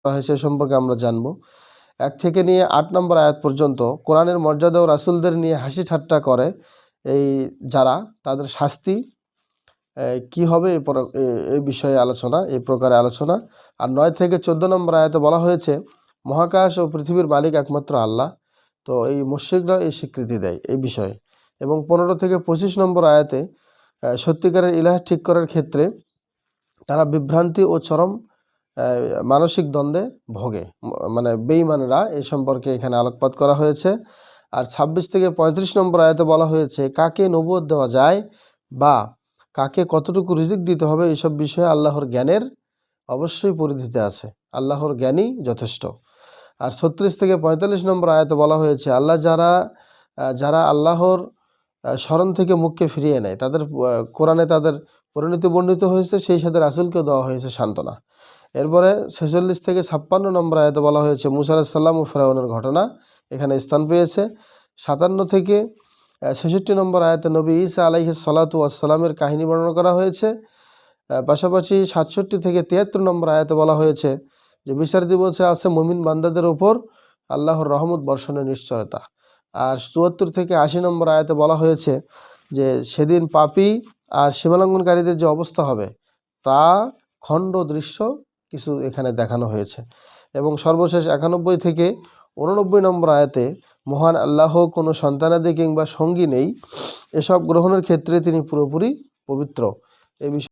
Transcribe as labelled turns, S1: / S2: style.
S1: করা হয়েছে সম্পর্কে আমরা জানব। 1 থেকে নিয়ে 8 নম্বর আয়াত পর্যন্ত কোরআনের মর্যাদা ও রাসূলদের নিয়ে হাসি ঠাট্টা করে এই যারা, তাদের শাস্তি কি হবে এই বিষয়ে আলোচনা, এই প্রকারে আলোচনা। আর 9 থেকে 14 নম্বর আয়াতে বলা হয়েছে মহাকাশ ও পৃথিবীর মালিক একমাত্র আল্লাহ। তো এই মুশরিকরা এই স্বীকৃতি দেয় এই বিষয়ে। এবং 15 থেকে 25 নম্বর আয়াতে সত্যিকারের ইলাহ ঠিক করার ক্ষেত্রে তারা বিভ্রান্তি ও চরম মানসিক দ্বন্দ্বে ভোগে, মানে বেঈমানরা এই সম্পর্কে এখানে আলোকপাত করা হয়েছে। আর 26 থেকে 35 নম্বর আয়াতে বলা হয়েছে কাকে নবুয়ত দেওয়া যায় বা কাকে কতটুকু রিজিক দিতে হবে এইসব বিষয়ে আল্লাহর জ্ঞানের অবশ্যই পরিধিতে আছে, আল্লাহর জ্ঞানই যথেষ্ট। আর 36 থেকে 45 নম্বর আয়াতে বলা হয়েছে আল্লাহ যারা আল্লাহর স্মরণ থেকে মুখকে ফিরিয়ে নেয় তাদের কোরআনে তাদের পরিণতি বর্ণিত হয়েছে, সেই সাথে রাসূলকে দেওয়া হয়েছে সান্ত্বনা। এরপরে 46 থেকে 56 নম্বর আয়াতে বলা হয়েছে মুসা আলাইহিস সালাম ও ফেরাউনের ঘটনা এখানে স্থান পেয়েছে। 57 থেকে 66 নম্বর আয়াতে নবী ঈসা আলাইহিস সালাতু ওয়াস সালামের কাহিনী বর্ণনা করা হয়েছে। পাশাপাশি 67 থেকে 73 নম্বর আয়াতে বলা হয়েছে যে বিচার দিবসে আছে মুমিন বান্দাদের উপর আল্লাহর রহমত বর্ষণের নিশ্চয়তা। আর 74 থেকে 80 নম্বর আয়াতে বলা হয়েছে যে সেদিন পাপী আর সীমালঙ্ঘনকারীদের যে অবস্থা হবে তা খণ্ড দৃশ্য কিছু এখানে দেখানো হয়েছে। এবং সর্বশেষ 91 থেকে 89 নম্বর আয়াতে মহান আল্লাহ কোনো সন্তানাদি কিংবা সঙ্গী নেই, এসব গ্রহণের ক্ষেত্রে তিনি পুরোপুরি পবিত্র। এই বিষয়ে